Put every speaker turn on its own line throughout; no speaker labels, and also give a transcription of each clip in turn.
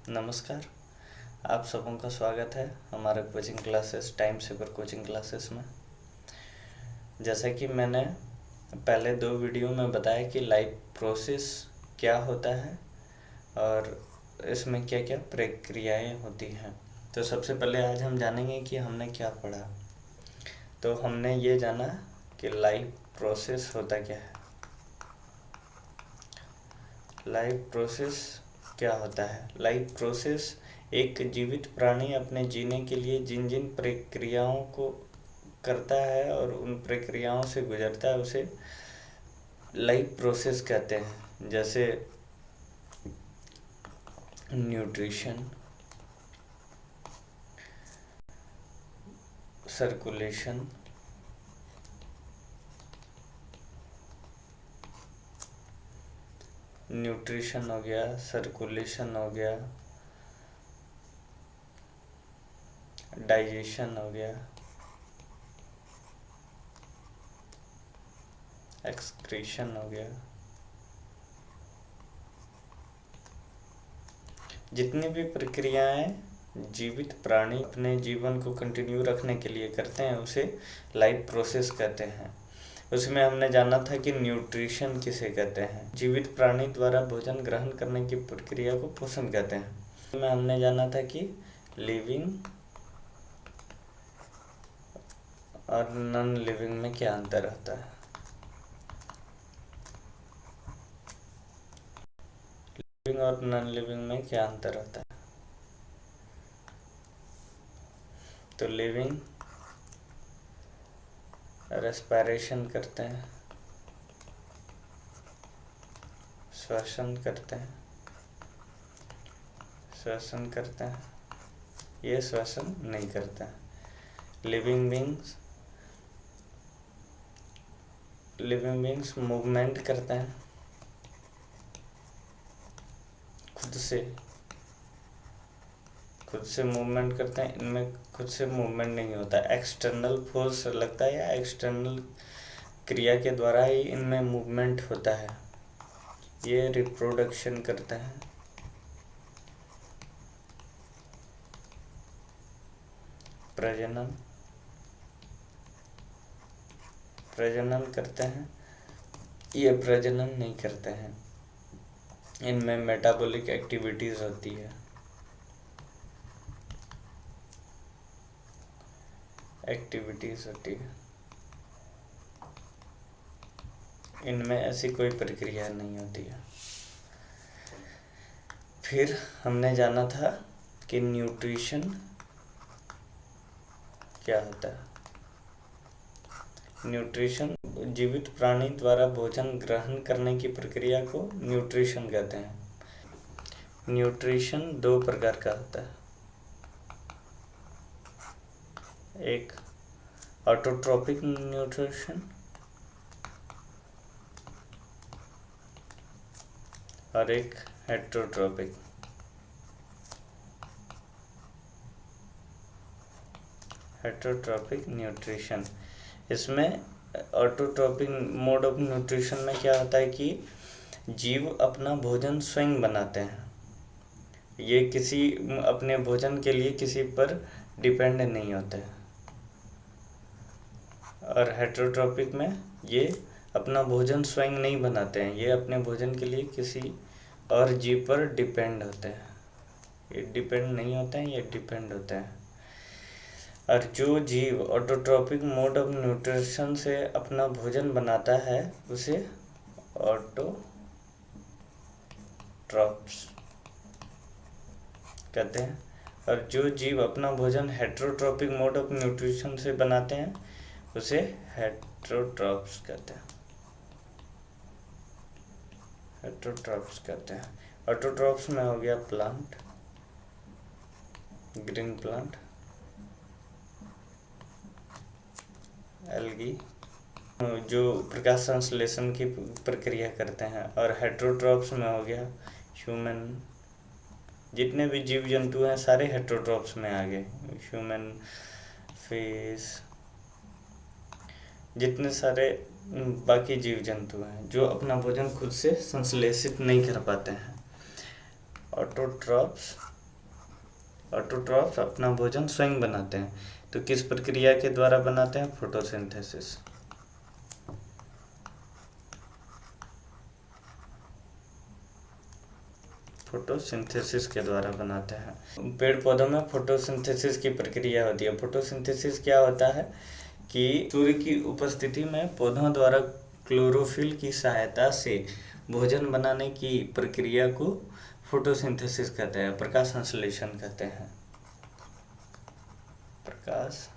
नमस्कार। आप सबों का स्वागत है हमारे coaching classes time saver coaching classes में। जैसा कि मैंने पहले 2 वीडियो में बताया कि लाइव प्रोसेस क्या होता है और इसमें क्या क्या प्रक्रियाएं होती हैं। तो सबसे पहले आज हम जानेंगे कि हमने क्या पढ़ा। तो हमने ये जाना कि लाइव प्रोसेस होता क्या है। लाइव प्रोसेस क्या होता है। लाइव प्रोसेस एक जीवित प्राणी अपने जीने के लिए जिन जिन प्रक्रियाओं को करता है और उन प्रक्रियाओं से गुजरता है उसे लाइव प्रोसेस कहते हैं। जैसे न्यूट्रिशन, सर्कुलेशन, न्यूट्रिशन हो गया, सर्कुलेशन हो गया, डाइजेशन हो गया, एक्सक्रीशन हो गया। जितनी भी प्रक्रियाएं जीवित प्राणी अपने जीवन को कंटिन्यू रखने के लिए करते हैं उसे लाइफ प्रोसेस कहते हैं। उसमें हमने जाना था कि न्यूट्रिशन किसे कहते हैं। जीवित प्राणी द्वारा भोजन ग्रहण करने की प्रक्रिया को पोषण कहते हैं। इसमें हमने जाना था कि लिविंग और नॉन लिविंग में क्या अंतर होता है। लिविंग और नॉन लिविंग में क्या अंतर होता है। तो लिविंग रेस्पिरेशन करते हैं, श्वसन करते हैं, श्वसन करते हैं, ये श्वसन नहीं करते हैं। लिविंग बींग्स मूवमेंट करते हैं खुद से मूवमेंट करते हैं। इनमें खुद से मूवमेंट नहीं होता, एक्सटर्नल फोर्स लगता है या एक्सटर्नल क्रिया के द्वारा ही इनमें मूवमेंट होता है। ये रिप्रोडक्शन करते हैं, प्रजनन करते हैं। ये प्रजनन नहीं करते हैं, इनमें मेटाबॉलिक एक्टिविटीज होती है। इनमें ऐसी कोई प्रक्रिया नहीं होती है। फिर हमने जाना था कि न्यूट्रिशन क्या होता है। न्यूट्रिशन जीवित प्राणी द्वारा भोजन ग्रहण करने की प्रक्रिया को न्यूट्रिशन कहते हैं। न्यूट्रिशन 2 प्रकार का होता है। एक ऑटोट्रोपिक न्यूट्रिशन और एक हेटरोट्रोपिक। न्यूट्रिशन, इसमें ऑटोट्रोपिक मोड ऑफ न्यूट्रिशन में क्या होता है कि जीव अपना भोजन स्वयं बनाते हैं। ये किसी अपने भोजन के लिए किसी पर डिपेंड नहीं होते। और हेटरोट्रोपिक में ये अपना भोजन स्वयं नहीं बनाते हैं, ये अपने भोजन के लिए किसी और जीव पर डिपेंड होते हैं। ये डिपेंड नहीं होते हैं, ये डिपेंड होते हैं। और जो जीव ऑटोट्रोपिक मोड ऑफ न्यूट्रिशन से अपना भोजन बनाता है उसे ऑटोट्रॉप्स कहते हैं। और जो जीव अपना भोजन हेटरोट्रोपिक मोड ऑफ न्यूट्रिशन से बनाते हैं उसे हेटरोट्रॉप्स कहते हैं। ऑटोट्रॉप्स में हो गया प्लांट, ग्रीन प्लांट, एल्गी जो प्रकाश संश्लेषण की प्रक्रिया करते हैं। और हेटरोट्रॉप्स में हो गया ह्यूमन। जितने भी जीव जंतु हैं सारे हेटरोट्रॉप्स में आ गए। ह्यूमन, फिश, जितने सारे बाकी जीव जंतु हैं जो अपना भोजन खुद से संश्लेषित नहीं कर पाते हैं। ऑटोट्रॉप्स ऑटोट्रॉफ अपना भोजन स्वयं बनाते हैं। तो किस प्रक्रिया के द्वारा बनाते हैं? फोटोसिंथेसिस। फोटोसिंथेसिस के द्वारा बनाते हैं। पेड़ पौधों में फोटोसिंथेसिस की प्रक्रिया होती है। फोटोसिंथेसिस क्या होता है कि सूर्य की उपस्थिति में पौधों द्वारा क्लोरोफिल की सहायता से भोजन बनाने की प्रक्रिया को फोटोसिंथेसिस कहते हैं, प्रकाश संश्लेषण कहते हैं। प्रकाश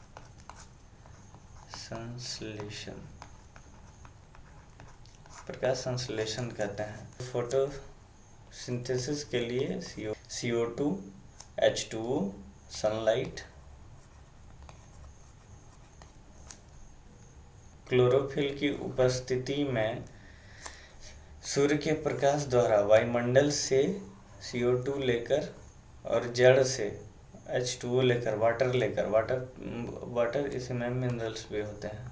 संश्लेषण, प्रकाश संश्लेषण कहते हैं। फोटोसिंथेसिस के लिए CO2, H2O, सनलाइट, क्लोरोफिल की उपस्थिति में सूर्य के प्रकाश द्वारा वायुमंडल से CO2 लेकर और जड़ से H2O लेकर, वाटर इसमें मिनरल्स भी होते हैं।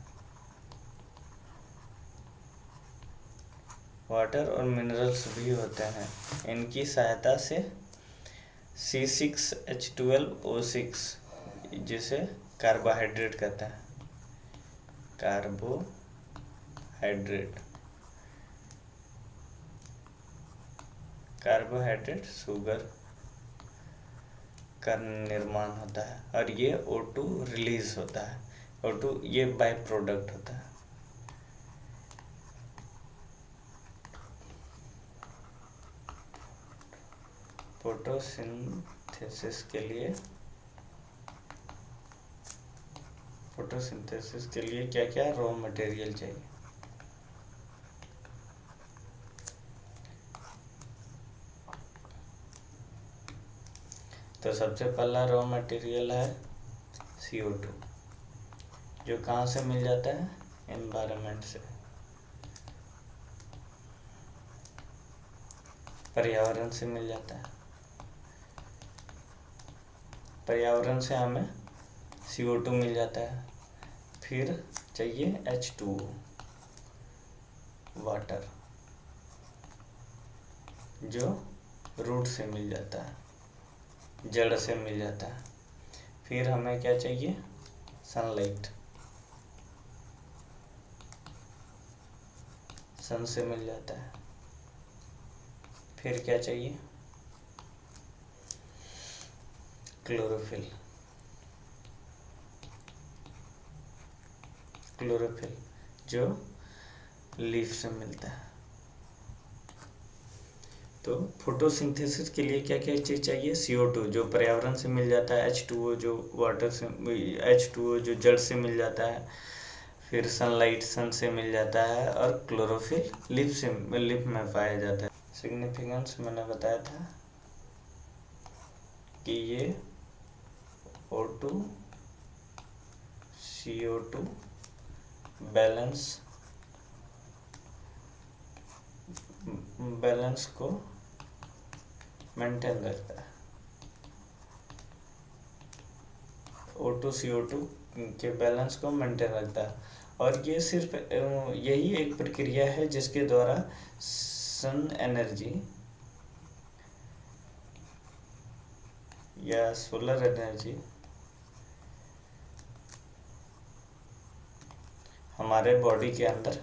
वाटर और मिनरल्स भी होते हैं। इनकी सहायता से C6H12O6, जिसे कार्बोहाइड्रेट कहते हैं, कार्बोहाइड्रेट शुगर का निर्माण होता है और ये O2 रिलीज होता है। O2 ये बाय प्रोडक्ट होता है। फोटोसिंथेसिस के लिए क्या क्या रॉ मटेरियल चाहिए? तो सबसे पहला रॉ मटेरियल है CO2, जो कहाँ से मिल जाता है? एनवायरनमेंट से, पर्यावरण से मिल जाता है। पर्यावरण से हमें CO2 मिल जाता है। फिर चाहिए H2O, वाटर, जो रूट से मिल जाता है, जड़ से मिल जाता है। फिर हमें क्या चाहिए? सनलाइट, सन से मिल जाता है। फिर क्या चाहिए? क्लोरोफिल, जो लीफ से मिलता है। तो फोटोसिंथेसिस के लिए क्या क्या चीज़ चाहिए? CO2 जो पर्यावरण से मिल जाता है, H2O जो जड़ से मिल जाता है, फिर सनलाइट, सन से मिल जाता है, और क्लोरोफिल लीफ में पाया जाता है। सिग्निफिकेंस मैंने बताया था कि ये O2 CO2 बैलेंस को मेंटेन रखता है। O2 CO2 के बैलेंस को मेंटेन रखता है। और ये सिर्फ यही एक प्रक्रिया है जिसके द्वारा सन एनर्जी या सोलर एनर्जी हमारे बॉडी के अंदर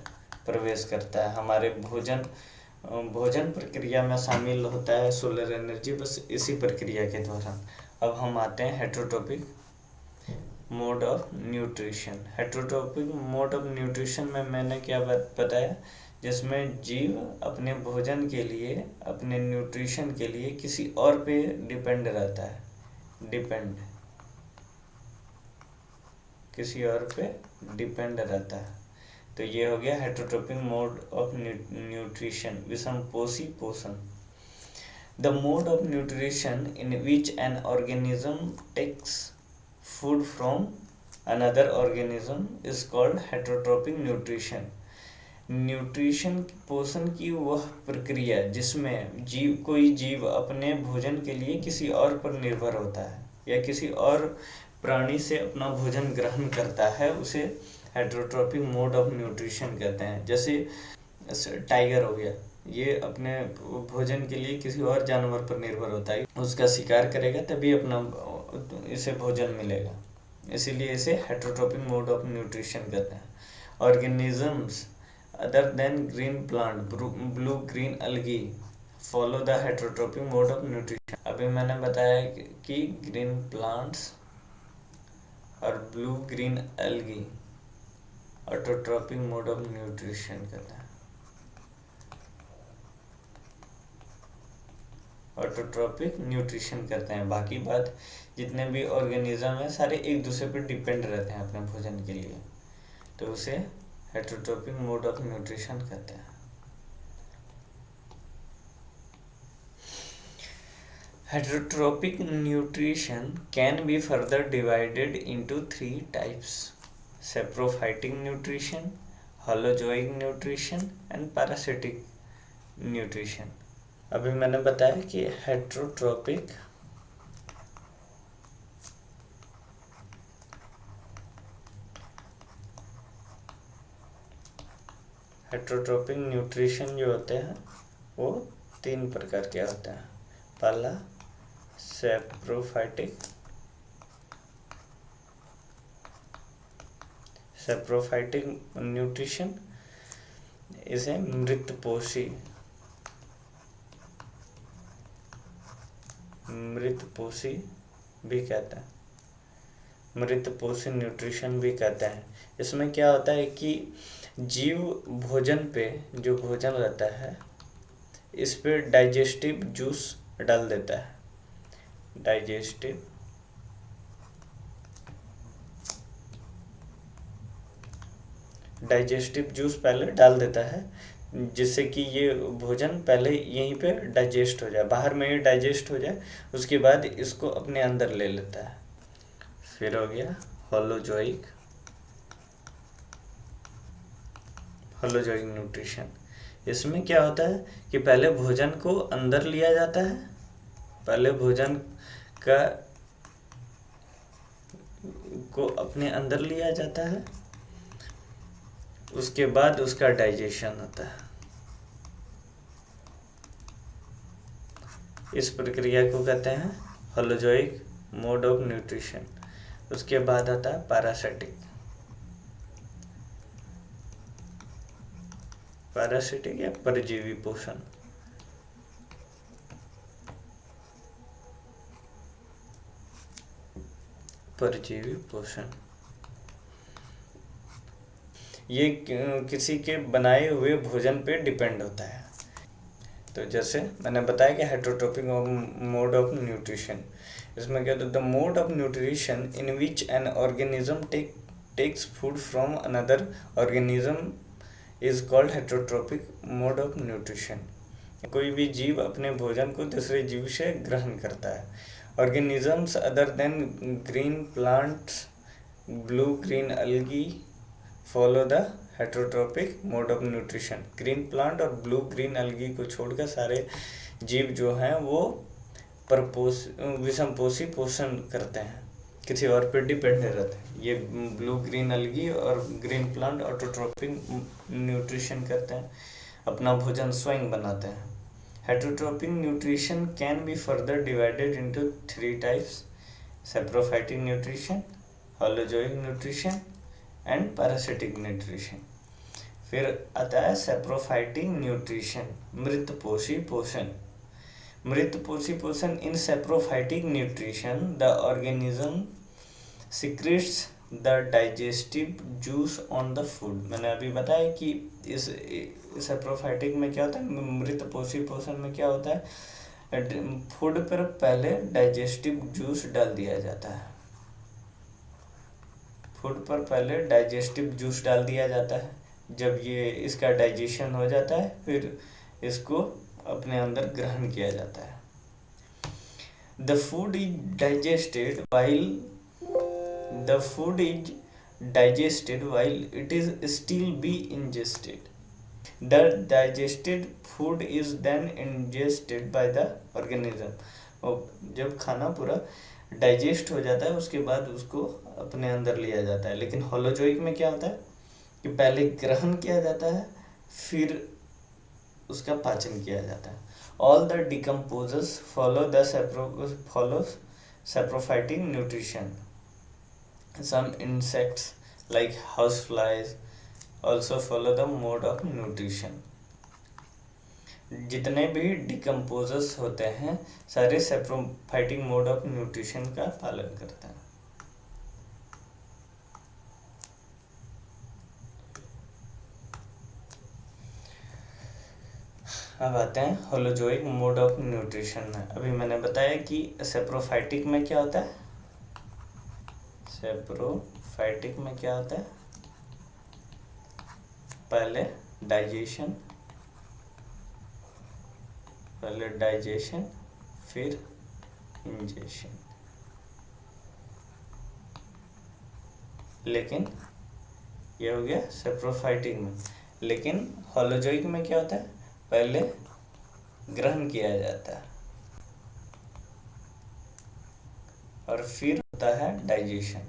प्रवेश करता है। हमारे भोजन प्रक्रिया में शामिल होता है सोलर एनर्जी, बस इसी प्रक्रिया के द्वारा। अब हम आते हैं heterotrophic mode of nutrition. Heterotrophic mode of nutrition में मैंने क्या बताया? जिसमें जीव अपने भोजन के लिए, अपने न्यूट्रिशन के लिए किसी और पे डिपेंड रहता है। किसी और पे डिपेंड रहता है। तो ये हो गया हेटरोटॉपिक मोड ऑफ न्यूट्रिशन, विषमपोषी पोषण। The mode of nutrition in which an organism takes food from another organism is called heterotrophic nutrition. Nutrition पोषण की वह प्रक्रिया जिसमें कोई जीव अपने भोजन के लिए किसी और पर निर्भर होता है या किसी और प्राणी से अपना भोजन ग्रहण करता है, उसे हेटरोटॉपिक मोड ऑफ न्यूट्रिशन कहते हैं। जैसे टाइगर हो गया, ये अपने भोजन के लिए किसी और जानवर पर निर्भर होता है, उसका शिकार करेगा तभी अपना इसे भोजन मिलेगा, इसीलिए इसे हेटरोट्रॉपिक मोड ऑफ न्यूट्रिशन कहते हैं। Organisms other than green plant blue green अलगी follow the heterotrophic mode of nutrition. अभी मैंने बताया कि ग्रीन प्लांट्स और blue green algae autotrophic mode of nutrition कहते हैं। ऑटोट्रॉपिक न्यूट्रिशन करते हैं। बाकी बात जितने भी ऑर्गेनिज्म हैं सारे एक दूसरे पर डिपेंड रहते हैं अपने भोजन के लिए, तो उसे हेटरोट्रॉपिक मोड ऑफ न्यूट्रिशन कहते हैं। Heterotrophic nutrition can be further divided into 3 types: saprophytic nutrition, holozoic nutrition and parasitic nutrition. अभी मैंने बताया कि हेटरोट्रॉपिक न्यूट्रिशन जो होते हैं वो 3 प्रकार के होते हैं। पहला सैप्रोफाइटिक न्यूट्रिशन, इसे मृतपोषी भी कहते हैं, मृतपोषी न्यूट्रिशन भी कहते हैं। इसमें क्या होता है कि जीव भोजन पे, जो भोजन रहता है इस पे डाइजेस्टिव जूस डाल देता है। डाइजेस्टिव जूस पहले डाल देता है, जिससे कि ये भोजन पहले यहीं पे डाइजेस्ट हो जाए, बाहर में ही डाइजेस्ट हो जाए, उसके बाद इसको अपने अंदर ले लेता है। फिर हो गया होलोजोइक न्यूट्रिशन। इसमें क्या होता है कि पहले भोजन को अंदर लिया जाता है, पहले भोजन को अपने अंदर लिया जाता है, उसके बाद उसका डाइजेशन होता है। इस प्रक्रिया को कहते हैं होलोजोइक मोड ऑफ न्यूट्रिशन। उसके बाद आता है पैरासिटिक या परजीवी पोषण। ये किसी के बनाए हुए भोजन पे डिपेंड होता है। तो जैसे मैंने बताया कि हेटरोट्रॉपिक मोड ऑफ न्यूट्रिशन, इसमें क्या होता है, the mode of nutrition in which an organism takes food from another organism is called heterotrophic mode of nutrition. कोई भी जीव अपने भोजन को दूसरे जीव से ग्रहण करता है। Organisms other than green plants blue green अलगी follow the heterotrophic mode of nutrition. Green plant और ब्लू ग्रीन अलगी को छोड़कर सारे जीव जो हैं वो विषमपोषी पोषण करते हैं, किसी और पर डिपेंड नहीं रहते। ये ब्लू ग्रीन अलगी और ग्रीन प्लांट ऑटोट्रॉपिक न्यूट्रिशन करते हैं, अपना भोजन स्वयं बनाते हैं। Heterotrophic nutrition can be further divided into 3 types: saprophytic nutrition, holozoic nutrition and parasitic nutrition. फिर आता है सैप्रोफाइटिक न्यूट्रिशन, मृतपोषी पोषण। मृतपोषी पोषण, in saprophytic nutrition the organism secretes the digestive juice on the food. मैंने अभी बताया कि इस सैप्रोफाइटिक में क्या होता है, मृतपोषी पोषण में क्या होता है, फूड पर पहले डाइजेस्टिव जूस डाल दिया जाता है। फूड पर पहले डाइजेस्टिव जूस डाल दिया जाता है, जब ये इसका डाइजेशन हो जाता है फिर इसको अपने अंदर ग्रहण किया जाता है। The food is digested while it is still be ingested. The digested food is then ingested by the organism. और जब खाना पूरा डाइजेस्ट हो जाता है उसके बाद उसको अपने अंदर लिया जाता है। लेकिन होलोजोइक में क्या होता है कि पहले ग्रहण किया जाता है, फिर उसका पाचन किया जाता है। All the decomposers follow saprophytic nutrition. Some insects like house flies also follow the mode of nutrition. जितने भी डिकम्पोजर्स होते हैं सारे सैप्रोफाइटिक मोड ऑफ न्यूट्रिशन का पालन करते हैं। अब आते हैं होलोजोइक मोड ऑफ न्यूट्रिशन में। अभी मैंने बताया कि सैप्रोफाइटिक में क्या होता है, सैप्रोफाइटिक में क्या होता है, पहले डाइजेशन फिर इंजेशन। लेकिन ये हो गया सैप्रोफाइटिक में। लेकिन होलोजोइक में क्या होता है, पहले ग्रहण किया जाता है और फिर होता है डाइजेशन।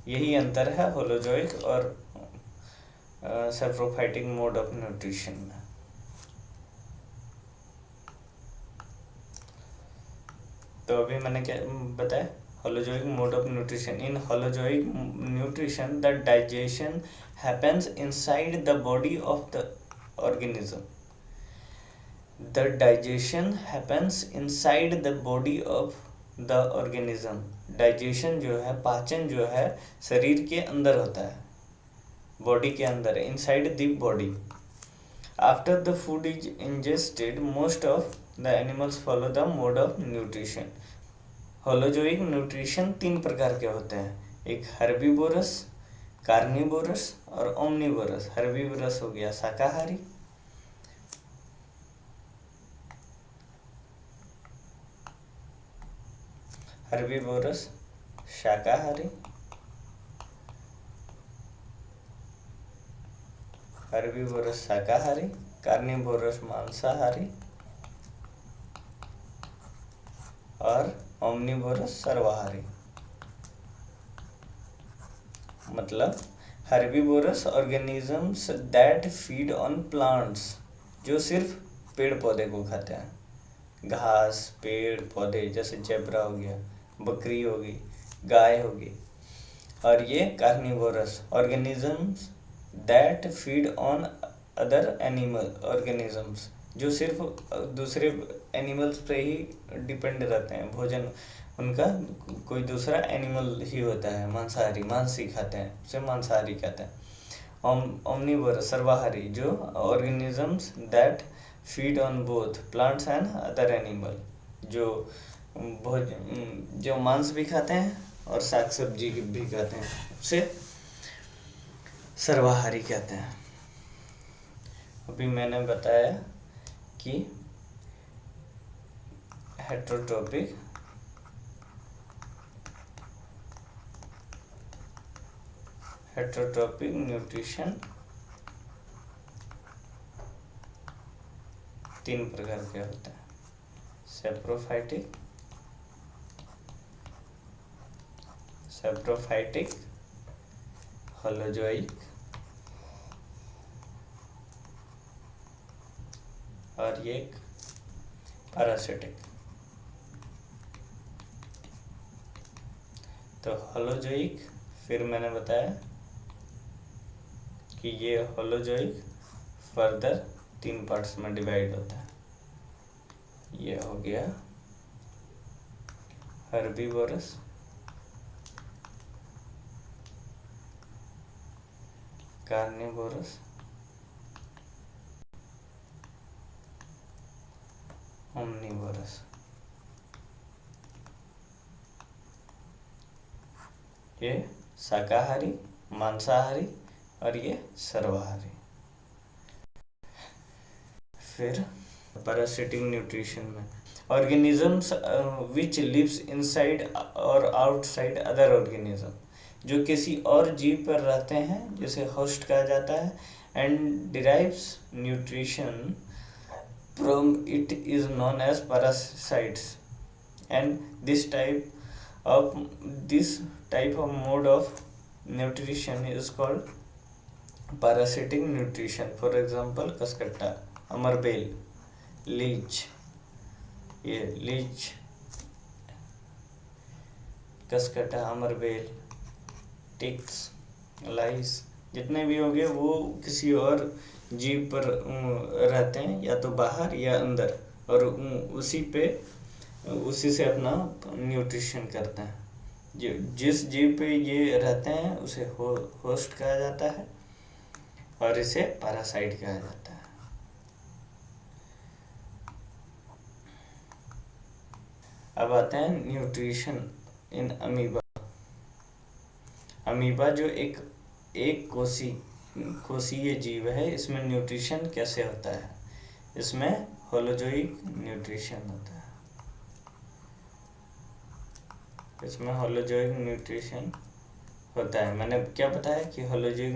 यही अंतर है होलोजोइक और सैप्रोफाइटिक मोड ऑफ न्यूट्रिशन में। तो अभी मैंने क्या बताया, holozoic mode of nutrition. In holozoic nutrition the digestion happens inside the body of the organism. The digestion happens inside the body of the organism. Digestion जो है, पाचन जो है, शरीर के अंदर होता है, बॉडी के अंदर, inside the body. After the food is ingested most of the animals follow the mode of nutrition. Holozoic nutrition 3 प्रकार के होते हैं, एक हर्बीवोरस, कार्निवोरस और ओमनिवोरस। हर्बीवोरस हो गया शाकाहारी, हर्बीवोरस शाकाहारी, हर्बीवोरस शाकाहारी, कार्निवोरस मांसाहारी और ओमनिवोरस सर्वाहारी। मतलब herbivorous organisms that feed on plants, जो सिर्फ पेड़ पौधे को खाते हैं, घास, पेड़ पौधे, जैसे जेब्रा हो गया, बकरी होगी, गाय होगी। और ये carnivorous organisms that feed on other animal organisms, जो सिर्फ दूसरे एनिमल्स पे ही डिपेंड रहते हैं, भोजन उनका कोई दूसरा एनिमल ही होता है, मांसाहारी, मांस ही खाते हैं, उसे मांसाहारी कहते हैं। ओमनिवोरस सर्वाहारी, जो organisms that feed on both plants and other animal, जो मांस भी खाते हैं और साग सब्जी भी खाते हैं, उसे सर्वाहारी कहते हैं। अभी मैंने बताया कि हेटरोट्रोपिक न्यूट्रिशन 3 प्रकार के होते हैं, सैप्रोफाइटिक, होलोजोइक और ये पैरासिटिक। तो होलोजोइक, फिर मैंने बताया कि ये होलोजोइक फर्दर 3 पार्ट्स में डिवाइड होता है। ये हो गया हर्बीवोरस, कार्निवोरस, ओमनिवोरस। ये शाकाहारी, मांसाहारी और ये सर्वाहारी। फिर पैरासिटिक न्यूट्रिशन में ऑर्गेनिजम्स विच लिव्स इनसाइड और आउटसाइड अदर ऑर्गेनिज्म, जो किसी और जीव पर रहते हैं, जिसे होस्ट कहा जाता है, and derives nutrition from it is known as parasites, and this type of mode of nutrition is called parasitic nutrition, for example cuscuta, अमरबेल, लीच, ये लीच, कसकट्टा, अमरबेल, टिक्स, लाइस, जितने भी होंगे वो किसी और जीव पर रहते हैं, या तो बाहर या अंदर, और उसी से अपना न्यूट्रिशन करते हैं। जिस जीव पे ये रहते हैं उसे होस्ट कहा जाता है और इसे पैरासाइट कहा जाता है। अब आते हैं न्यूट्रिशन इन अमीबा। अमीबा जो एक कोशीय जीव है, इसमें न्यूट्रिशन कैसे होता है? इसमें होलोजोइक न्यूट्रिशन होता है। इसमें होलोजोइक न्यूट्रिशन होता है। मैंने क्या बताया कि होलोजोइक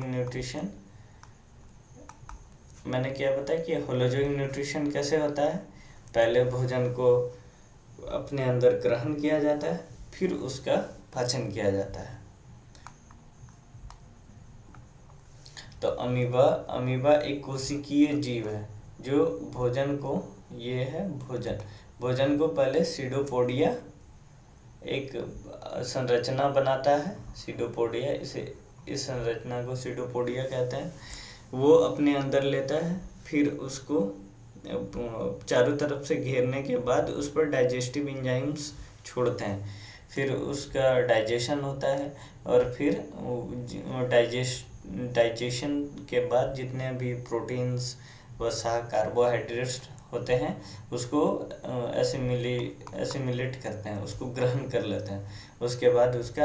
न्यूट्रिशन कैसे होता है? पहले भोजन को अपने अंदर ग्रहण किया जाता है, फिर उसका पाचन किया जाता है। तो अमीबा एक कोशिकीय जीव है जो भोजन को पहले सीडोपोडिया एक संरचना बनाता है, सीडोपोडिया, इस संरचना को सीडोपोडिया कहते हैं। वो अपने अंदर लेता है, फिर उसको चारों तरफ से घेरने के बाद उस पर डाइजेस्टिव एंजाइम्स छोड़ते हैं, फिर उसका डाइजेशन होता है, और फिर डाइजेशन के बाद जितने भी प्रोटीन्स व कार्बोहाइड्रेट्स होते हैं उसको एसिमिलेट करते हैं, उसको ग्रहण कर लेते हैं, उसके बाद उसका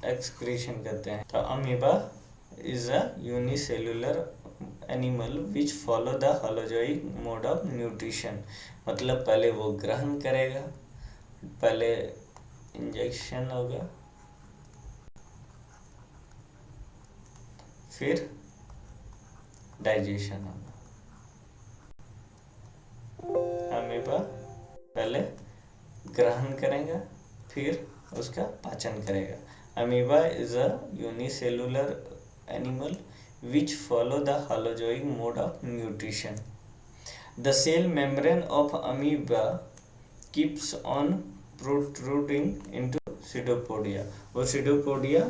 एक्सक्रीशन करते हैं। तो amoeba is a unicellular animal which follow the holozoic mode of nutrition. मतलब पहले वो ग्रहण करेगा, पहले इंजेक्शन होगा, फिर डाइजेशन होगा। अमीबा पहले ग्रहण करेगा, फिर उसका पाचन करेगा। Amoeba is a unicellular animal which follow the holozoic mode of nutrition. The cell membrane of amoeba keeps on protruding into pseudopodia. वो pseudopodia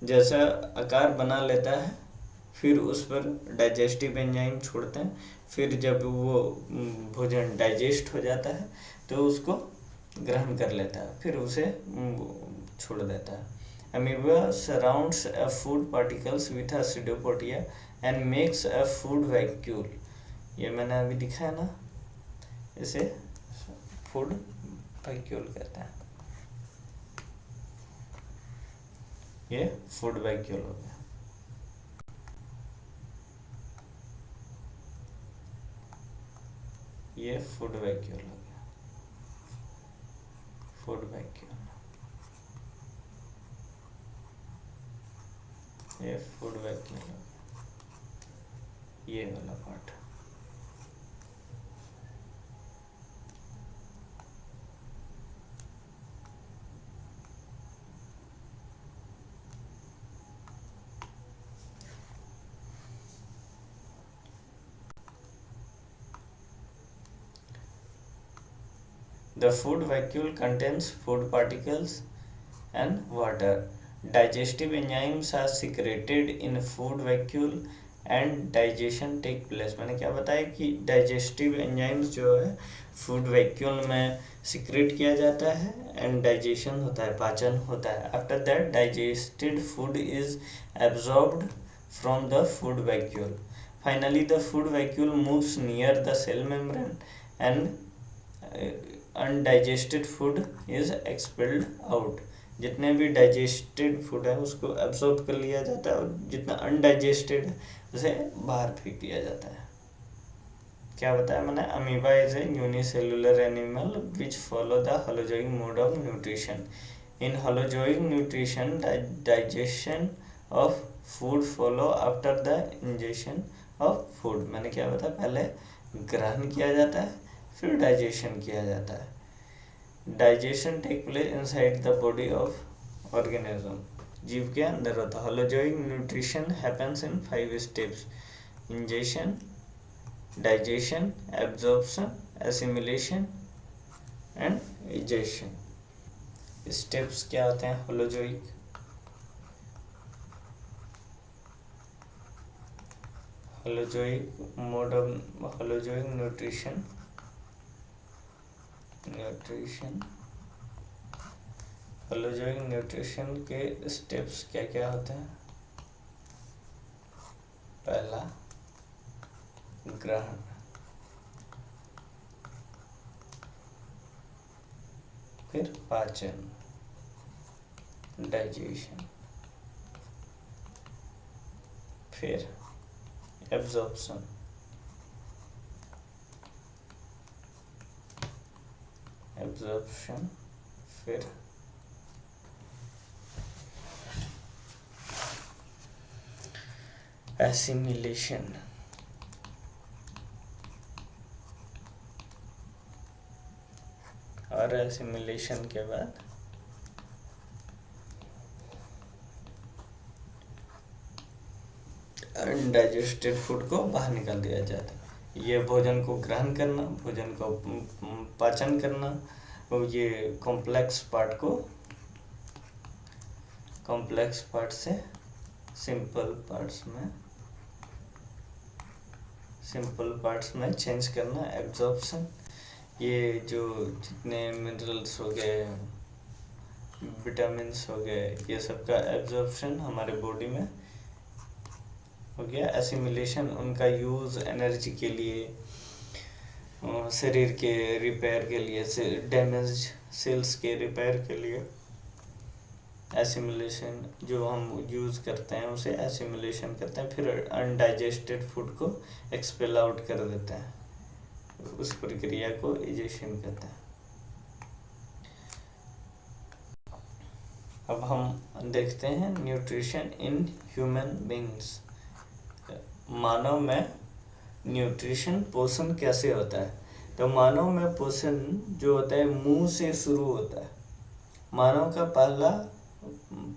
जैसा आकार बना लेता है, फिर उस पर डाइजेस्टिव एंजाइम छोड़ते हैं, फिर जब वो भोजन डाइजेस्ट हो जाता है तो उसको ग्रहण कर लेता है, फिर उसे छोड़ देता है। Amoeba surrounds a food particles with a pseudopodia and makes a food vacuole. ये मैंने अभी दिखाया ना, इसे फूड वैक्यूल कहते हैं। ये फूड वैक्यूल हो गया। ये फूड वैक्यूल हो गया, फूड वैक्यूल। ये फूड वैक्यूल हो गया, ये वाला part. The food vacuole contains food particles and water. Digestive enzymes are secreted in food vacuole and digestion take place. मैंने क्या बताया कि digestive enzymes जो है food vacuole में secrete किया जाता है and digestion होता है, पाचन होता है. After that digested food is absorbed from the food vacuole. Finally the food vacuole moves near the cell membrane and undigested food is expelled out. जितने भी डाइजेस्टेड फूड है उसको एब्जॉर्ब कर लिया जाता है, और जितना अनडाइजेस्टेड है उसे बाहर फेंक दिया जाता है. क्या बताया मैंने? Amoeba is a unicellular animal which follow the holozoic mode of nutrition. In holozoic nutrition digestion of food follow after the injection of food. मैंने क्या बताया? पहले ग्रहण किया जाता है, फिर डाइजेशन किया जाता है. Digestion take place inside the body of organism. जीव के अंदर होता है। Holozoic nutrition happens in 5 steps: ingestion, digestion, absorption, assimilation and egestion. Steps क्या होते हैं holozoic? Holozoic mode of holozoic nutrition holozoic nutrition के स्टेप्स क्या क्या होते हैं? पहला, ग्रहण, फिर पाचन, डाइजेशन, फिर एब्जॉर्प्शन, फिर एसिमिलेशन, और एसिमिलेशन के बाद अनडाइजेस्टेड फूड को बाहर निकाल दिया जाता है। ये भोजन को ग्रहण करना, भोजन को पाचन करना, और ये कॉम्प्लेक्स पार्ट से सिंपल पार्ट्स में चेंज करना, एब्जॉर्प्शन, ये जो जितने मिनरल्स हो गए, विटामिन्स हो गए, ये सब का एब्जॉर्प्शन हमारे बॉडी में हो गया। एसिमिलेशन उनका यूज़ एनर्जी के लिए, शरीर के रिपेयर के लिए, डैमेज सेल्स के रिपेयर के लिए एसिमिलेशन जो हम यूज़ करते हैं उसे एसिमिलेशन कहते हैं। फिर अनडाइजेस्टेड फूड को एक्सपेल आउट कर देते हैं, उस प्रक्रिया को इजेशन कहते हैं। अब हम देखते हैं न्यूट्रिशन इन ह्यूमन बींग्स। मानव में न्यूट्रिशन, पोषण कैसे होता है? तो मानव में पोषण जो होता है मुंह से शुरू होता है। मानव का पहला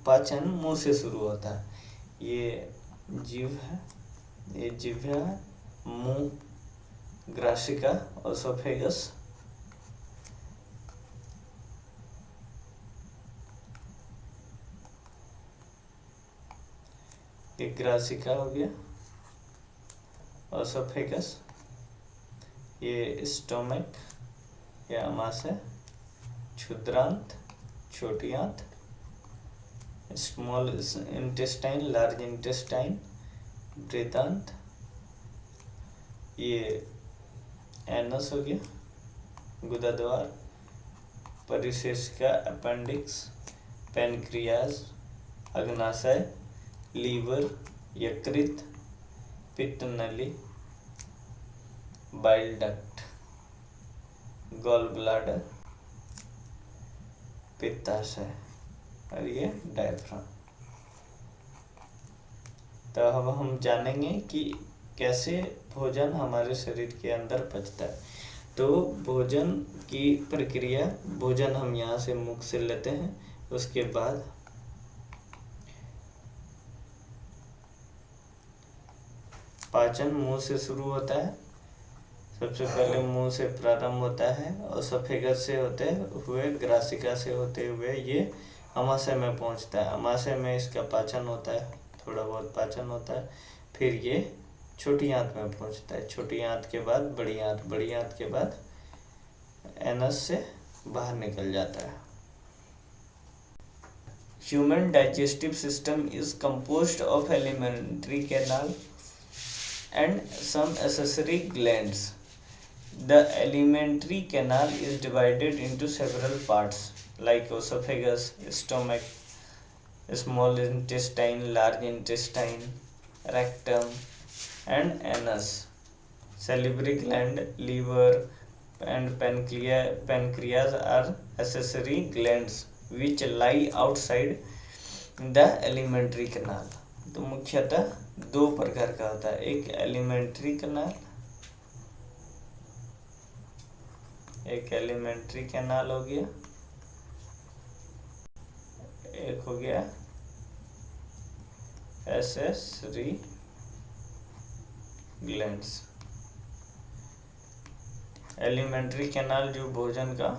पाचन मुंह से शुरू होता है। ये जीव है, मुंह, ग्रासिका, ओसोफेगस, ये ग्रासिका हो गया, ओसोफेगस, ये स्टोमक या आमाशय, क्षुद्रांत, छोटी आंत, स्मॉल इंटेस्टाइन, लार्ज इंटेस्टाइन, बृहदांत, ये एनस हो गया, गुदाद्वार, परिशेषिका, अपेंडिक्स, पैनक्रियाज, अग्नाशय, लीवर, यकृत, पित्त नली, बाइल डक्ट, गॉल ब्लाडर, पित्ताशय, और ये डायफ्राम। तो अब हम जानेंगे कि कैसे भोजन हमारे शरीर के अंदर पचता है। तो भोजन की प्रक्रिया, भोजन हम यहाँ से मुख से लेते हैं, उसके बाद पाचन मुंह से शुरू होता है। सबसे पहले मुंह से प्रारंभ होता है और ओसोफेगस से होते हुए, ग्रासिका से होते हुए ये आमाशय में पहुंचता है। आमाशय में इसका पाचन होता है, थोड़ा बहुत पाचन होता है। फिर ये छोटी आंत में पहुंचता है। छोटी आंत के बाद बड़ी आंत, बड़ी आंत के बाद एनस से बाहर निकल जाता है। Human digestive system is composed of alimentary canal and some accessory glands. The alimentary canal is divided into several parts like esophagus, stomach, small intestine, large intestine, rectum and anus. Salivary gland, liver and pancreas are accessory glands which lie outside the alimentary canal. तो मुख्यतः दो प्रकार का होता है, एक alimentary canal हो गया, एक हो गया एसेसरी ग्लैंड्स। एलिमेंट्री कैनाल जो भोजन का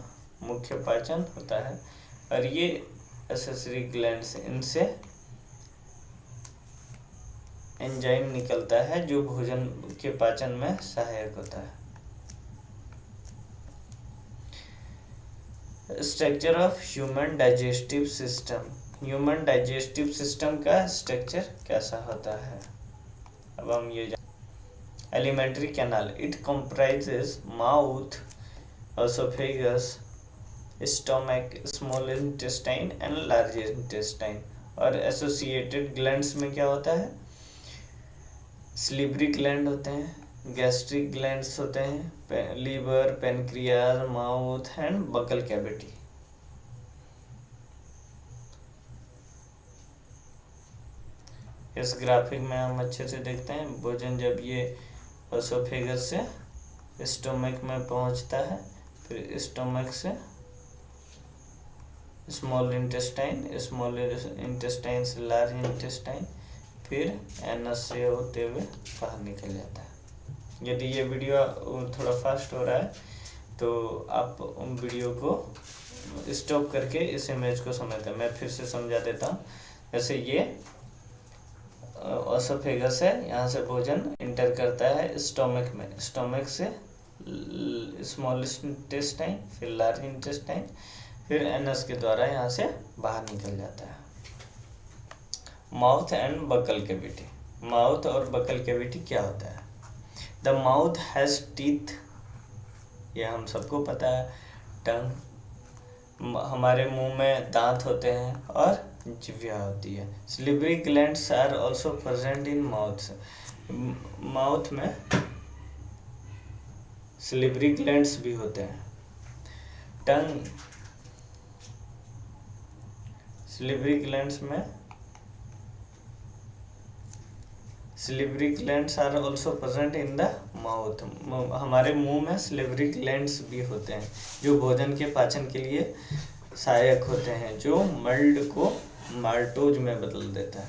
मुख्य पाचन होता है, और ये एसेसरी ग्लैंड्स, इनसे एंजाइम निकलता है जो भोजन के पाचन में सहायक होता है। Structure of human digestive system. Human digestive system का स्ट्रक्चर कैसा होता है, अब हम ये alimentary canal, it comprises mouth, esophagus, stomach, small intestine and large intestine. और एसोसिएटेड ग्लैंड्स में क्या होता है, स्लिवरी ग्लैंड होते हैं, गैस्ट्रिक ग्लैंड्स होते हैं, liver, pancreas, mouth and buccal cavity. इस ग्राफिक में हम अच्छे से देखते हैं, भोजन जब ये एसोफेगस से स्टोमक में पहुंचता है, फिर स्टोमक से स्मॉल इंटेस्टाइन से लार्ज इंटेस्टाइन, फिर एनस से होते हुए बाहर निकल जाता है। यदि ये वीडियो थोड़ा फास्ट हो रहा है तो आप वीडियो को स्टॉप करके इस इमेज को समझते हैं। मैं फिर से समझा देता हूँ। जैसे ये एसोफेगस है, यहाँ से भोजन इंटर करता है स्टोमक में, स्टोमक से स्मॉल इंटेस्टाइन, फिर लार्ज इंटेस्टाइन, फिर एनस के द्वारा यहाँ से बाहर निकल जाता है। Mouth and buccal cavity. Mouth और बकल कैविटी क्या होता है? द माउथ हैज टीथ, यह हम सबको पता है। टंग, हमारे मुंह में दांत होते हैं और जिह्वा होती है। Salivary glands are also present in mouth. Mouth में स्लिवरी ग्लैंड्स भी होते हैं। टंग, स्लिवरी ग्लैंड्स में salivary glands are also present in the mouth. हमारे मुंह में स्लिवरी ग्लैंड्स भी होते हैं जो भोजन के पाचन के लिए सहायक होते हैं, जो मल्ड को माल्टोज में बदल देता है।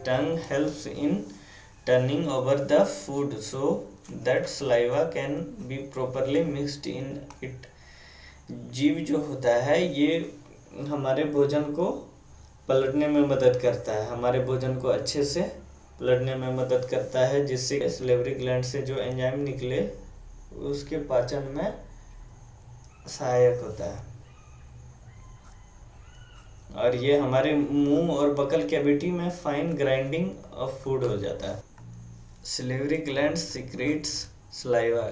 Tongue helps in turning over the food so that saliva can be properly mixed in it. जीभ जो होता है ये हमारे भोजन को पलटने में मदद करता है, हमारे भोजन को अच्छे से पलटने में मदद करता है, जिससे स्लिवरी ग्लैंड से जो एंजाइम निकले उसके पाचन में सहायक होता है। और ये हमारे मुंह और बकल कैविटी में फाइन ग्राइंडिंग ऑफ फूड हो जाता है। Salivary gland secretes saliva.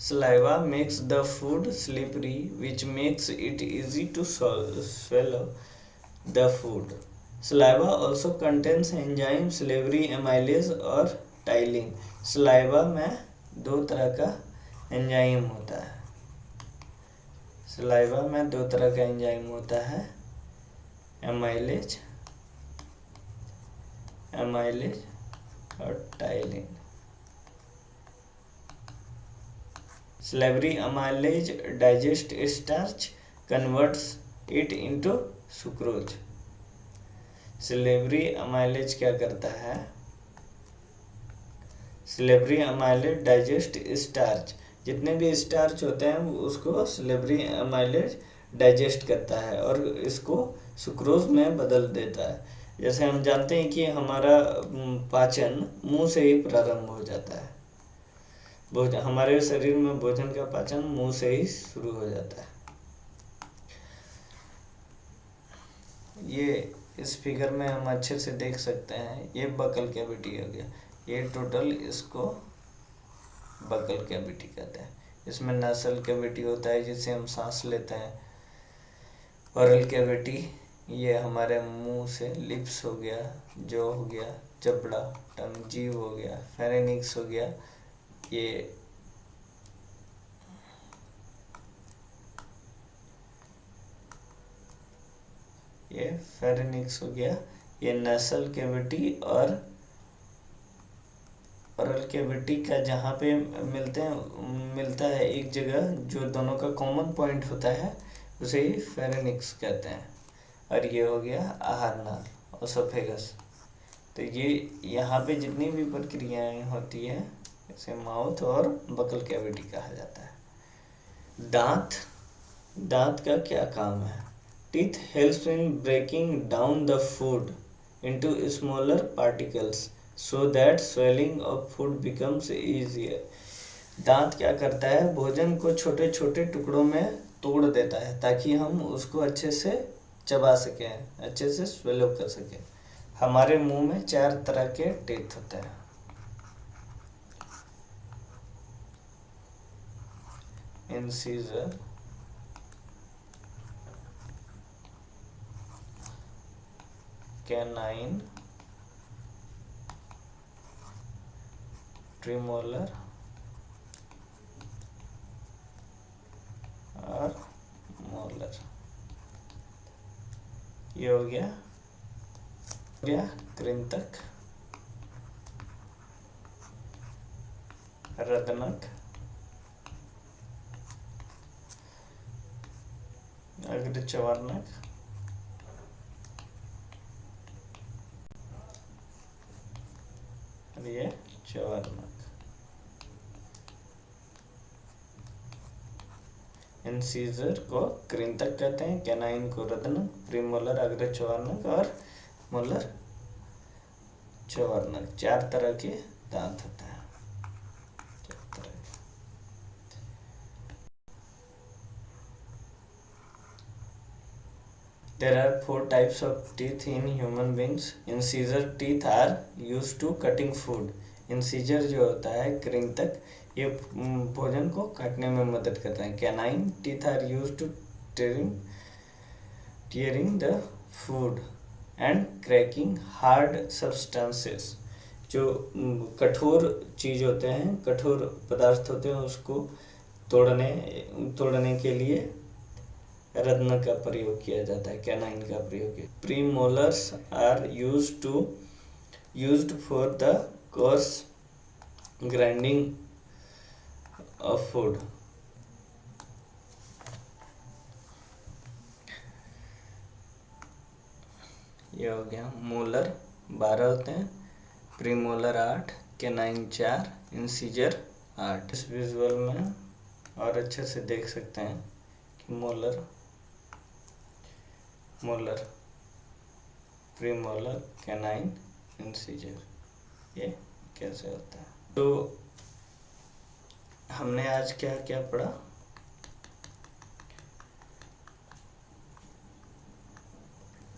Saliva makes the food slippery, which makes it easy to swallow the food. Saliva also contains enzymes salivary amylase और टाइलिन। सलाइवा में दो तरह का enzyme होता है। सलाइवा में दो तरह का एंजाइम होता है, एमाइलेज और ptyalin. Salivary amylase digest starch, converts it into sucrose. Salivary amylase क्या करता है? Salivary amylase digest starch, जितने भी स्टार्च होते हैं उसको salivary amylase डाइजेस्ट करता है और इसको सुक्रोज में बदल देता है। जैसे हम जानते हैं कि हमारा पाचन मुंह से ही प्रारंभ हो जाता है। हमारे शरीर में भोजन का पाचन मुंह से ही शुरू हो जाता है। ये इस फिगर में हम अच्छे से देख सकते हैं, ये बकल कैविटी हो गया, ये टोटल इसको बकल कैविटी कहते हैं। इसमें नासल कैविटी होता है जिससे हम सांस लेते हैं। ओरल कैविटी, ये हमारे मुंह से लिप्स हो गया, जॉ हो गया, जबड़ा, टंग, जीव हो गया। फेरेनिक्स हो गया, ये फेरेनिक्स हो गया। ये नसल कैविटी और ओरल कैविटी का जहाँ पे मिलता है एक जगह, जो दोनों का कॉमन पॉइंट होता है, उसे ही फेरेनिक्स कहते हैं। और ये हो गया आहार नाल ओसोफेगस। तो ये यहाँ पे जितनी भी प्रक्रियाएं होती है इसे माउथ और बकल कैविटी कहा जाता है। दांत, दांत का क्या काम है? Teeth helps in breaking down the food into smaller particles so that swelling of food becomes easier. दांत क्या करता है? भोजन को छोटे छोटे टुकड़ों में तोड़ देता है ताकि हम उसको अच्छे से चबा सकें, अच्छे से स्वेलो कर सकें। हमारे मुंह में 4 तरह के टीथ होते हैं। इंसीजर, कैनाइन, प्रीमोलर और मोलर। ये हो गया कृंतक, रदनक, अग्रचवर्णक, और ये चवर्णक। इंसीजर को कृंतक कहते हैं, कैनाइन को रदनक, प्रीमोलर अग्रचवर्णक और मोलर चवर्णक। 4 तरह के दांत होते हैं। 4 तरह के। There are 4 types of teeth in human beings. Incisor teeth are used to cutting food. Incisor जो होता है कृंतक, ये भोजन को काटने में मदद करता है। Canine teeth are used to tearing the food and cracking hard substances. जो कठोर चीज होते हैं, कठोर पदार्थ होते हैं, उसको तोड़ने के लिए रत्न का प्रयोग किया जाता है, कैनाइन का प्रयोग किया। Premolars are used for the coarse grinding of food. ये हो गया। मोलर 12 होते हैं, प्रीमोलर 8, कैनाइन 4, इंसीजर 8। इस विजुअल में और अच्छे से देख सकते हैं कि मोलर, प्रीमोलर, कैनाइन, इंसीजर ये कैसे होता है। तो हमने आज क्या क्या पढ़ा?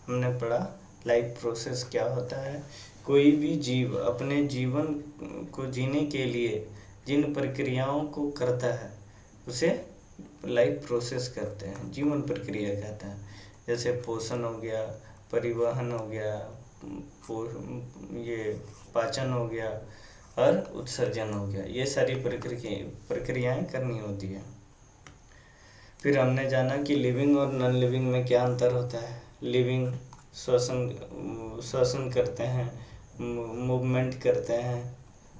हमने पढ़ा लाइफ प्रोसेस क्या होता है। कोई भी जीव अपने जीवन को जीने के लिए जिन प्रक्रियाओं को करता है उसे लाइफ प्रोसेस कहते हैं, जीवन प्रक्रिया कहते हैं। जैसे पोषण हो गया, परिवहन हो गया, ये पाचन हो गया और उत्सर्जन हो गया। ये सारी प्रक्रियाएं करनी होती है। फिर हमने जाना कि लिविंग और नॉन लिविंग में क्या अंतर होता है। लिविंग श्वसन करते हैं, मूवमेंट करते हैं,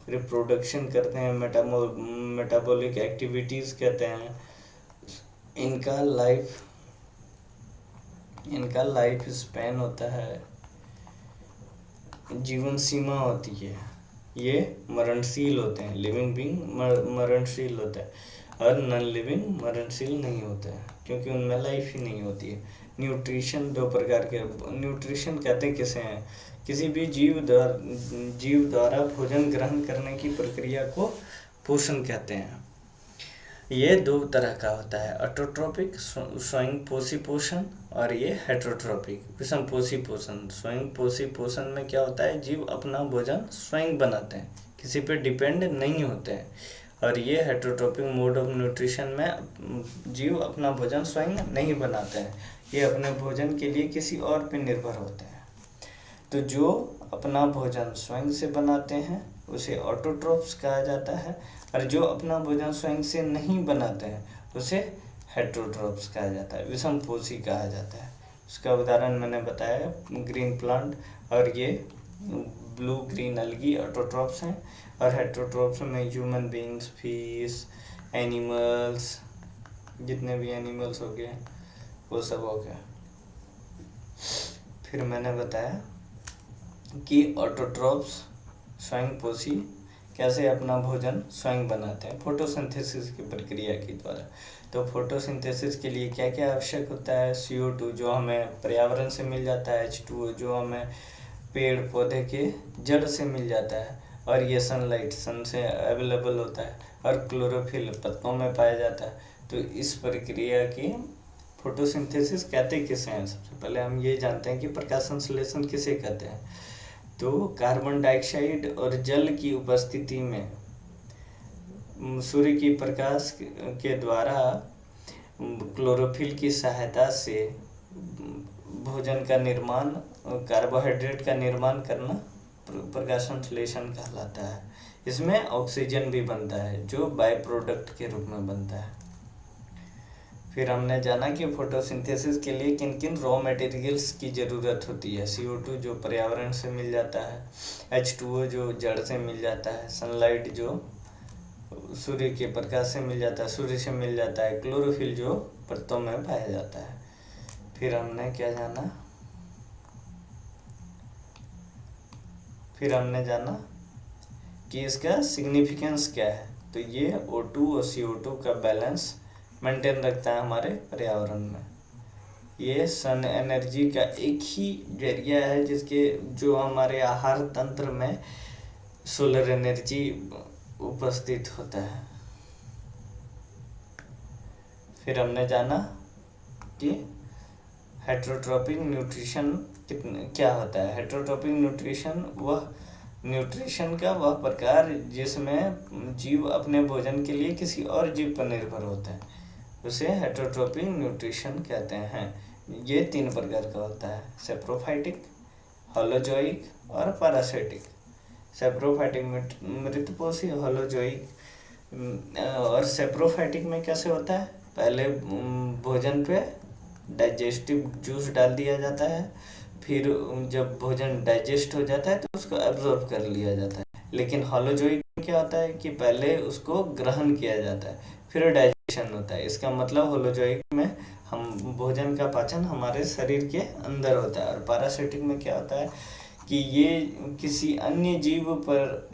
रिप्रोडक्शन करते हैं, मेटाबॉलिक एक्टिविटीज़ कहते हैं। इनका लाइफ स्पैन होता है, जीवन सीमा होती है। ये मरणशील होते हैं। लिविंग बीइंग मरणशील होता है और नॉन लिविंग मरणशील नहीं होता है, क्योंकि उनमें लाइफ ही नहीं होती है। न्यूट्रिशन 2 प्रकार के न्यूट्रिशन कहते हैं किसे हैं? किसी भी जीव द्वारा भोजन ग्रहण करने की प्रक्रिया को पोषण कहते हैं। ये 2 तरह का होता है, ऑटोट्रोपिक स्वयंपोषी पोषण और ये हेटरोट्रोपिक विषमपोषी पोषण। स्वयंपोषी पोषण में क्या होता है? जीव अपना भोजन स्वयं बनाते हैं, किसी पे डिपेंड नहीं होते हैं। और ये हेटरोट्रोपिक मोड ऑफ न्यूट्रिशन में जीव अपना भोजन स्वयं नहीं बनाते हैं, ये अपने भोजन के लिए किसी और पे निर्भर होते हैं। तो जो अपना भोजन स्वयं से बनाते हैं उसे ऑटोट्रोप्स कहा जाता है, और जो अपना भोजन स्वयं से नहीं बनाते हैं उसे हेटरोट्रोप्स कहा जाता है, विषमपोषी कहा जाता है। उसका उदाहरण मैंने बताया, ग्रीन प्लांट, और ये ब्लू ग्रीन अलगी ऑटोट्रोप्स हैं। और हेटरोट्रोप्स में ह्यूमन बीइंग्स, फिश, एनिमल्स, जितने भी एनिमल्स हो गए वो सब हो गया। फिर मैंने बताया कि ऑटोट्रॉप्स स्वयंपोषी कैसे अपना भोजन स्वयं बनाते हैं फोटोसिंथेसिस की प्रक्रिया के द्वारा। तो फोटोसिंथेसिस के लिए क्या क्या आवश्यक होता है? CO2 जो हमें पर्यावरण से मिल जाता है, H2O जो हमें पेड़ पौधे के जड़ से मिल जाता है, और ये सनलाइट सन से अवेलेबल होता है, और क्लोरोफिल पत्तों में पाया जाता है। तो इस प्रक्रिया की फोटोसिंथेसिस कहते किसे हैं? सबसे पहले हम ये जानते हैं कि प्रकाश संश्लेषण किसे कहते हैं। तो कार्बन डाइऑक्साइड और जल की उपस्थिति में सूर्य की प्रकाश के द्वारा क्लोरोफिल की सहायता से भोजन का निर्माण, कार्बोहाइड्रेट का निर्माण करना प्रकाश संश्लेषण कहलाता है। इसमें ऑक्सीजन भी बनता है जो बाय प्रोडक्ट के रूप में बनता है। फिर हमने जाना कि फोटोसिंथेसिस के लिए किन किन रॉ मटेरियल्स की ज़रूरत होती है। CO2 जो पर्यावरण से मिल जाता है, H2O जो जड़ से मिल जाता है, सनलाइट जो सूर्य के प्रकाश से मिल जाता है, सूर्य से मिल जाता है, क्लोरोफिल जो पत्तों में पाया जाता है। फिर हमने क्या जाना? फिर हमने जाना कि इसका सिग्निफिकेंस क्या है। तो ये O2 और CO2 का बैलेंस मेंटेन रखता है हमारे पर्यावरण में। ये सन एनर्जी का एक ही जरिया है जिसके जो हमारे आहार तंत्र में सोलर एनर्जी उपस्थित होता है। फिर हमने जाना कि हेटरोट्रॉपिक न्यूट्रिशन क्या होता है। हेटरोट्रॉपिक न्यूट्रिशन वह न्यूट्रिशन का वह प्रकार जिसमें जीव अपने भोजन के लिए किसी और जीव पर निर्भर होते हैं, उसे हेटरोट्रॉपिक न्यूट्रिशन कहते हैं। ये 3 प्रकार का होता है: सेप्रोफाइटिक, होलोजोइक और पैरासिटिक। सेप्रोफाइटिक मृतपोषी, होलोजोइक और सेप्रोफाइटिक में कैसे होता है? पहले भोजन पे डाइजेस्टिव जूस डाल दिया जाता है, फिर जब भोजन डाइजेस्ट हो जाता है तो उसको एब्जॉर्ब कर लिया जाता है। लेकिन होलोजोइक में क्या होता है कि पहले उसको ग्रहण किया जाता है, फिर डाइजेशन होता है। इसका मतलब होलोजोइक में हम भोजन का पाचन हमारे शरीर के अंदर होता है। और पैरासिटिक में क्या होता है कि ये किसी अन्य जीव पर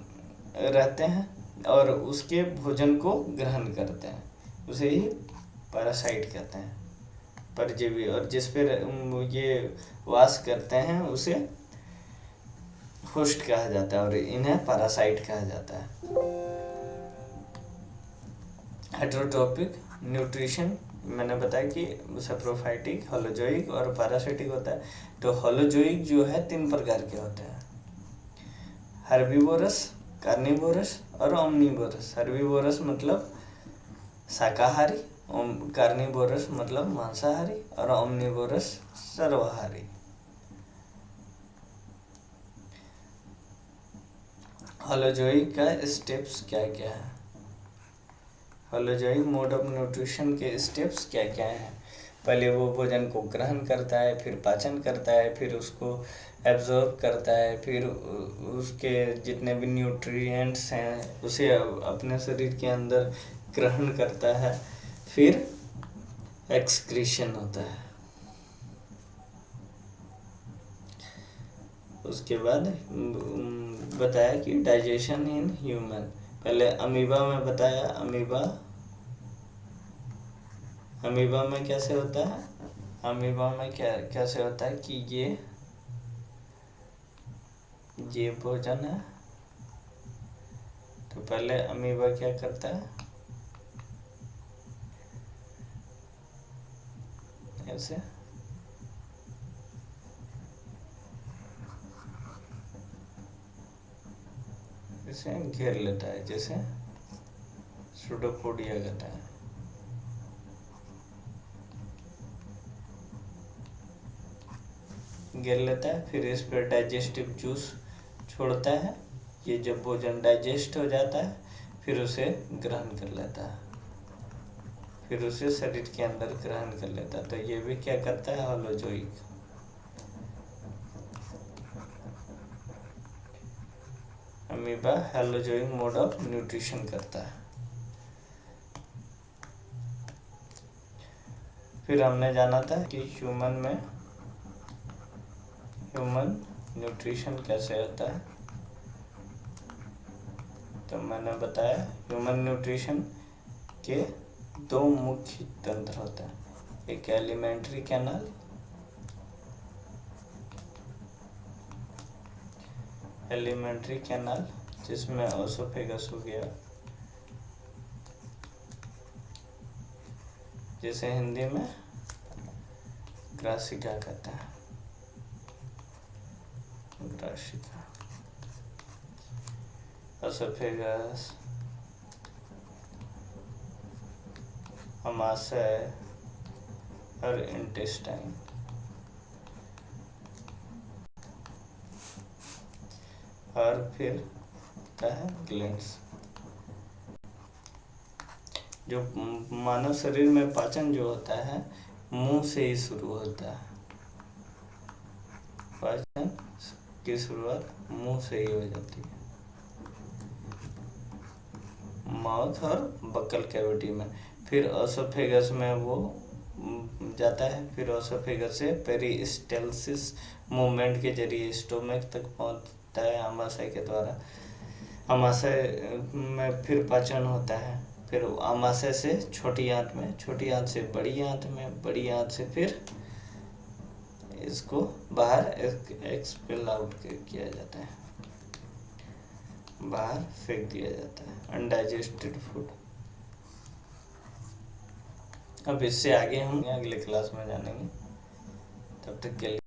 रहते हैं और उसके भोजन को ग्रहण करते हैं, उसे ही पैरासाइट कहते हैं, परजीवी। और जिस पर ये वास करते हैं उसे होस्ट कहा जाता है और इन्हें पैरासाइट कहा जाता है। हेटरोट्रॉपिक न्यूट्रिशन मैंने बताया कि सेप्रोफाइटिक, होलोजोइक और पैरासिटिक होता है। तो होलोजोइक जो है 3 प्रकार के होते हैं: हर्बीवोरस, कार्निवोरस और ओमनीवोरस। हर्बीवोरस मतलब शाकाहारी, कार्निवोरस मतलब मांसाहारी और ओमनीवोरस सर्वाहारी। होलोजोइक का स्टेप्स क्या क्या है? होलोजोइक मोड ऑफ न्यूट्रिशन के स्टेप्स क्या क्या हैं? पहले वो भोजन को ग्रहण करता है, फिर पाचन करता है, फिर उसको एब्जॉर्ब करता है, फिर उसके जितने भी न्यूट्रिएंट्स हैं उसे अपने शरीर के अंदर ग्रहण करता है, फिर एक्सक्रीशन होता है। उसके बाद बताया कि डाइजेशन इन ह्यूमन। पहले अमीबा में बताया, अमीबा में कैसे होता है? अमीबा में कैसे होता है कि ये भोजन है। तो पहले अमीबा क्या करता है? ऐसे इसे घेर लेता है, जैसे सूडोपोडिया कहता है। घेर लेता है, फिर इस पर डाइजेस्टिव जूस छोड़ता है। ये जब भोजन डाइजेस्ट हो जाता है फिर उसे ग्रहण कर लेता है, फिर उसे शरीर के अंदर ग्रहण कर लेता है। तो ये भी क्या करता है? Holozoic. Amoeba holozoic mode of nutrition करता है। फिर हमने जाना था कि ह्यूमन में ह्यूमन न्यूट्रिशन कैसे होता है, तो मैंने बताया ह्यूमन न्यूट्रिशन के दो मुख्य तंत्र होते हैं, एक एलिमेंट्री कैनाल, जिसमें ओसोफेगस हो गया, जिसे हिंदी में ग्रासिका कहते हैं, ग्रासिका, ओसोफेगस, अमाशय और इंटेस्टाइन। और फिर होता है ग्लैंड्स। जो मानव शरीर में पाचन जो होता है मुंह से ही शुरू होता है, पाचन की शुरुआत मुंह से ही हो जाती है, माउथ और बक्कल कैविटी में, फिर ओसोफेगस में वो जाता है, फिर ओसोफेगस से पेरिस्टाल्सिस मूवमेंट के जरिए स्टोमक तक पहुंचता है आमाशय के द्वारा, आमाशय में फिर पाचन होता है, फिर आमाशय से छोटी आंत में, छोटी आंत से बड़ी आंत में, बड़ी आंत से फिर इसको बाहर एक्सपेल आउट किया जाता है, बाहर फेंक दिया जाता है अनडाइजेस्टेड फूड। अब इससे आगे हम अगले क्लास में जानेंगे, तब तक के लिए